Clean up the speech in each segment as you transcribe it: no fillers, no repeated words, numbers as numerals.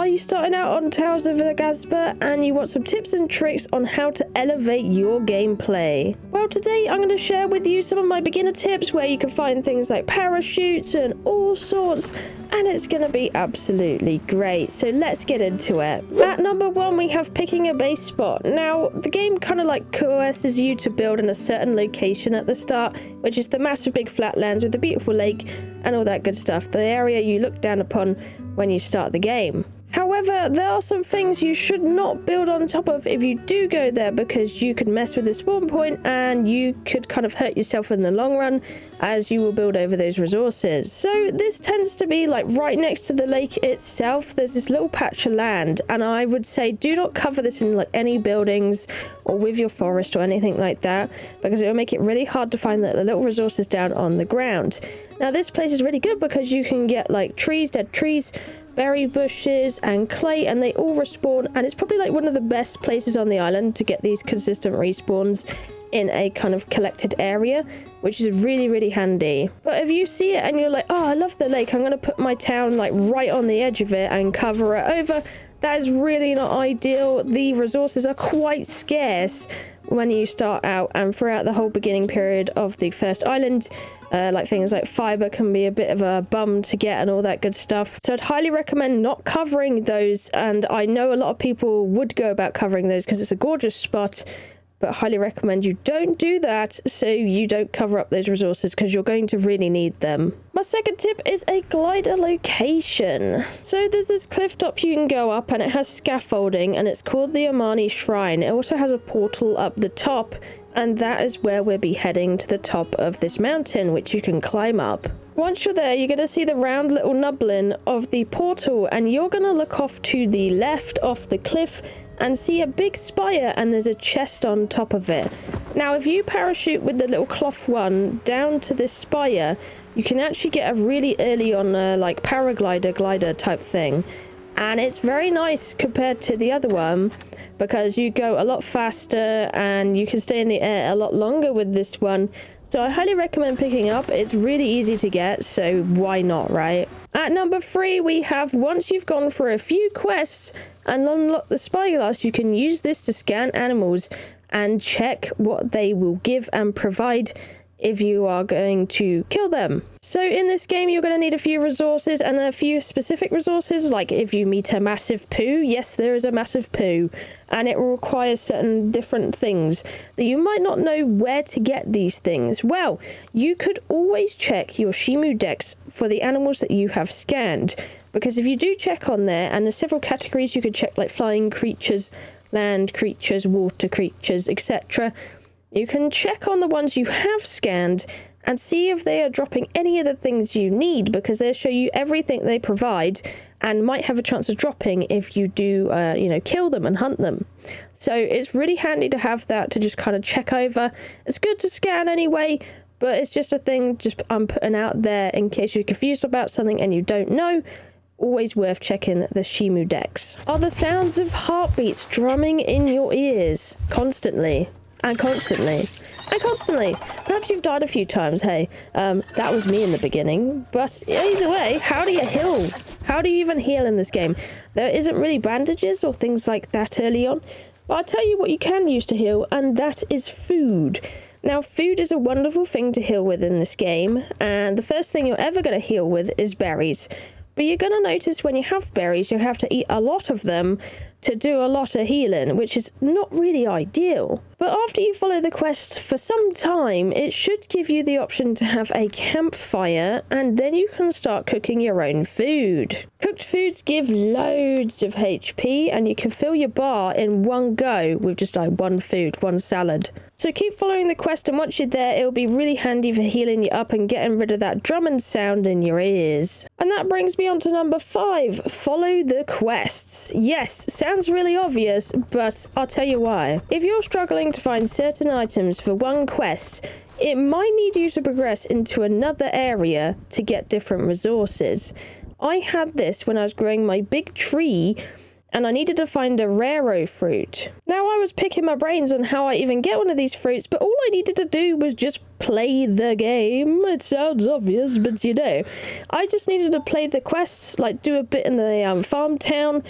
Are you starting out on Tales of Aghasba and you want some tips and tricks on how to elevate your gameplay? Well, today I'm going to share with you some of my beginner tips where you can find things like parachutes and all sorts, and it's going to be absolutely great. So let's get into it. At number 1, we have picking a base spot. Now, the game kind of like coerces you to build in a certain location at the start, which is the massive big flatlands with the beautiful lake and all that good stuff, the area you look down upon when you start the game. However, there are some things you should not build on top of if you do go there, because you could mess with the spawn point and you could kind of hurt yourself in the long run as you will build over those resources. So this tends to be like right next to the lake itself. There's this little patch of land, and I would say do not cover this in like any buildings or with your forest or anything like that, because it will make it really hard to find the little resources down on the ground. Now this place is really good because you can get like trees, dead trees, berry bushes and clay, and they all respawn, and it's probably like one of the best places on the island to get these consistent respawns in a kind of collected area, which is really handy. But if you see it and you're like, oh, I love the lake, I'm going to put my town like right on the edge of it and cover it over, that is really not ideal. The resources are quite scarce when you start out and throughout the whole beginning period of the first island. Like things like fiber can be a bit of a bum to get and all that good stuff. So I'd highly recommend not covering those, and I know a lot of people would go about covering those because it's a gorgeous spot, but I highly recommend you don't do that so you don't cover up those resources, because you're going to really need them. My second tip is a glider location. So there's this cliff top you can go up, and it has scaffolding, and it's called the Amity Shrine. It also has a portal up the top, and that is where we'll be heading to the top of this mountain, which you can climb up. Once you're there, you're going to see the round little nubbin of the portal, and you're going to look off to the left off the cliff and see a big spire, and there's a chest on top of it. Now, if you parachute with the little cloth one down to this spire, you can actually get a really early on like glider type thing. And it's very nice compared to the other one, because you go a lot faster and you can stay in the air a lot longer with this one. So I highly recommend picking up. It's really easy to get, so why not, right? At number 3, we have, once you've gone for a few quests and unlocked the spyglass, you can use this to scan animals and check what they will give and provide if you are going to kill them. So in this game, you're going to need a few resources, and a few specific resources, like if you meet a massive poo, yes, there is a massive poo, and it will require certain different things that you might not know where to get these things. Well, you could always check your Shimu decks for the animals that you have scanned, because if you do check on there, and there's several categories you could check, like flying creatures, land creatures, water creatures, etc. You can check on the ones you have scanned and see if they are dropping any of the things you need, because they'll show you everything they provide and might have a chance of dropping if you do, kill them and hunt them. So it's really handy to have that to just kind of check over. It's good to scan anyway, but it's just a thing I'm putting out there in case you're confused about something and you don't know. Always worth checking the Shimu decks. Are the sounds of heartbeats drumming in your ears constantly? And constantly. Perhaps you've died a few times, hey. That was me in the beginning. But either way, how do you heal? How do you even heal in this game? There isn't really bandages or things like that early on. But I'll tell you what you can use to heal, and that is food. Now, food is a wonderful thing to heal with in this game, and the first thing you're ever going to heal with is berries. But you're going to notice when you have berries, you have to eat a lot of them to do a lot of healing, which is not really ideal. But after you follow the quest for some time, it should give you the option to have a campfire, and then you can start cooking your own food. Cooked foods give loads of HP, and you can fill your bar in one go with just like one food, one salad. So keep following the quest, and once you're there, it'll be really handy for healing you up and getting rid of that drumming sound in your ears. And that brings me on to number 5, follow the quests. Yes, sounds really obvious, but I'll tell you why. If you're struggling to find certain items for one quest, it might need you to progress into another area to get different resources. I had this when I was growing my big tree, and I needed to find a raro fruit. Now, I was picking my brains on how I even get one of these fruits, but all I needed to do was just play the game. It sounds obvious, but you know, I just needed to play the quests, like do a bit in the farm town,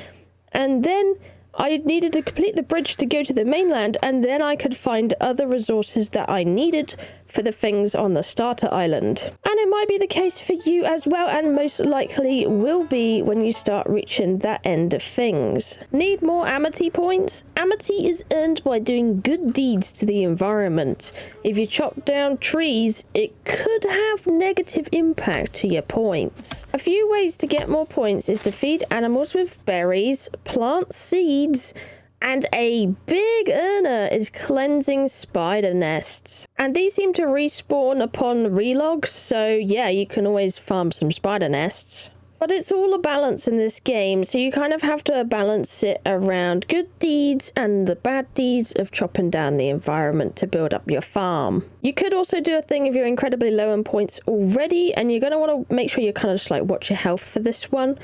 and then I needed to complete the bridge to go to the mainland, and then I could find other resources that I needed for the things on the starter island. And it might be the case for you as well, and most likely will be when you start reaching that end of things. Need more Amity Points? Amity is earned by doing good deeds to the environment. If you chop down trees, it could have negative impact to your points. A few ways to get more points is to feed animals with berries, plant seeds, and a big earner is cleansing spider nests. And these seem to respawn upon relogs, so yeah, you can always farm some spider nests. But it's all a balance in this game, so you kind of have to balance it around good deeds and the bad deeds of chopping down the environment to build up your farm. You could also do a thing if you're incredibly low on points already, and you're going to want to make sure you kind of just like watch your health for this one.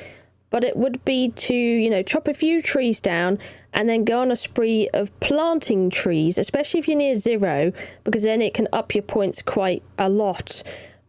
But it would be to, you know, chop a few trees down and then go on a spree of planting trees, especially if you're near 0, because then it can up your points quite a lot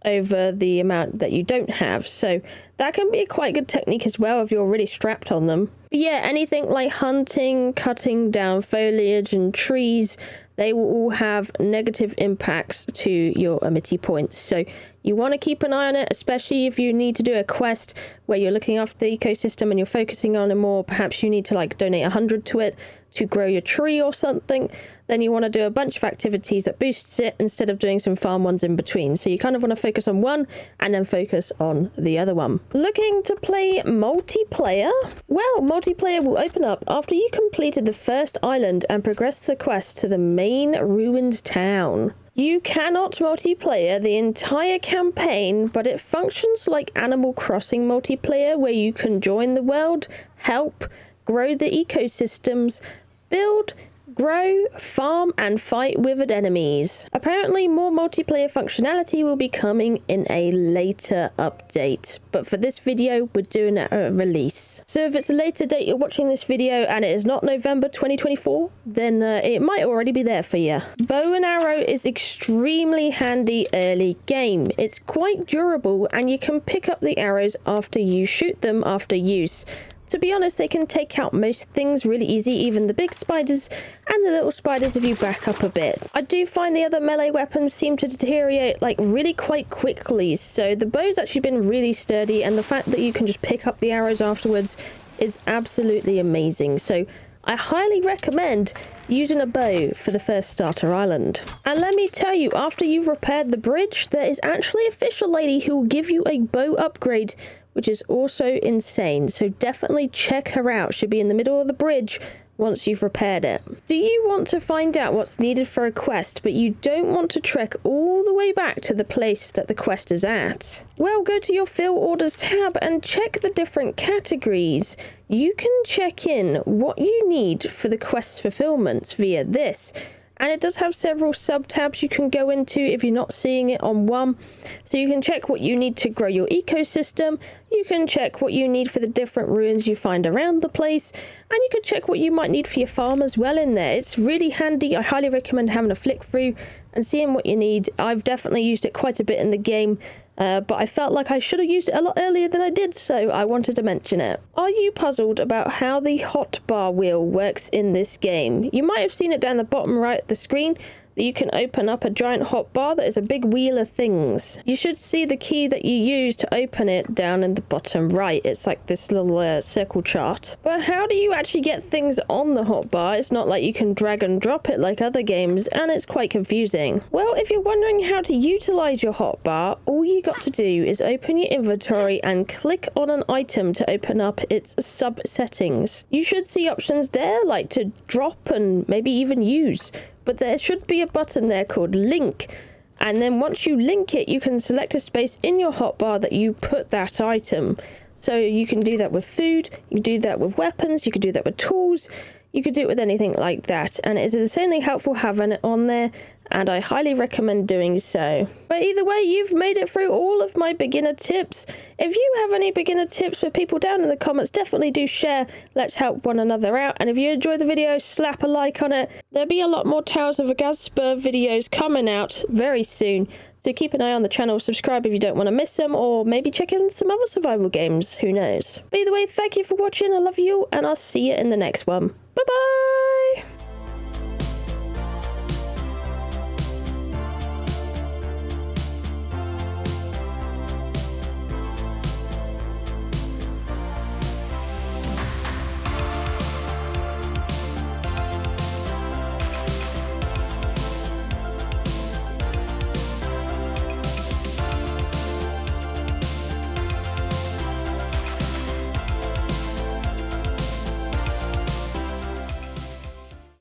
over the amount that you don't have. So that can be a quite good technique as well if you're really strapped on them. But yeah, anything like hunting, cutting down foliage and trees, they will all have negative impacts to your Amity Points. So you want to keep an eye on it, especially if you need to do a quest where you're looking after the ecosystem and you're focusing on it more. Perhaps you need to like donate 100 to it to grow your tree or something. Then you want to do a bunch of activities that boosts it instead of doing some farm ones in between. So you kind of want to focus on one and then focus on the other one. Looking to play multiplayer? Well, multiplayer will open up after you completed the first island and progressed the quest to the main ruined town. You cannot multiplayer the entire campaign, but it functions like Animal Crossing multiplayer, where you can join the world, help, grow the ecosystems, build, grow, farm, and fight withered enemies. Apparently, more multiplayer functionality will be coming in a later update, but for this video, we're doing it at a release. So if it's a later date you're watching this video and it is not November 2024, then it might already be there for you. Bow and arrow is extremely handy early game. It's quite durable, and you can pick up the arrows after you shoot them after use. To be honest, they can take out most things really easy, even the big spiders and the little spiders if you back up a bit. I do find the other melee weapons seem to deteriorate like really quite quickly, so the bow's actually been really sturdy, and the fact that you can just pick up the arrows afterwards is absolutely amazing. So I highly recommend using a bow for the first starter island. And let me tell you, after you've repaired the bridge, there is actually a fisher lady who will give you a bow upgrade, which is also insane. So definitely check her out. She'll be in the middle of the bridge once you've repaired it. Do you want to find out what's needed for a quest, but you don't want to trek all the way back to the place that the quest is at? Well, go to your fill orders tab and check the different categories. You can check in what you need for the quest fulfillments via this. And it does have several sub-tabs you can go into if you're not seeing it on one. So you can check what you need to grow your ecosystem, you can check what you need for the different ruins you find around the place, and you can check what you might need for your farm as well in there. It's really handy. I highly recommend having a flick through and seeing what you need. I've definitely used it quite a bit in the game, but I felt like I should have used it a lot earlier than I did, so I wanted to mention it. Are you puzzled about how the hotbar wheel works in this game? You might have seen it down the bottom right of the screen, that you can open up a giant hotbar that is a big wheel of things. You should see the key that you use to open it down in the bottom right. It's like this little circle chart. But how do you actually get things on the hotbar? It's not like you can drag and drop it like other games, and it's quite confusing. Well, if you're wondering how to utilize your hotbar, all you got to do is open your inventory and click on an item to open up its sub settings. You should see options there like to drop and maybe even use. But there should be a button there called link, and then once you link it, you can select a space in your hotbar that you put that item. So you can do that with food, you can do that with weapons, you can do that with tools, you could do it with anything like that. And it is insanely helpful having it on there, and I highly recommend doing so. But either way, you've made it through all of my beginner tips. If you have any beginner tips for people down in the comments, definitely do share. Let's help one another out. And if you enjoyed the video, slap a like on it. There'll be a lot more Tales of Aghasba videos coming out very soon. So keep an eye on the channel, subscribe if you don't want to miss them, or maybe check in some other survival games, who knows. But either way, thank you for watching, I love you, and I'll see you in the next one. Bye bye!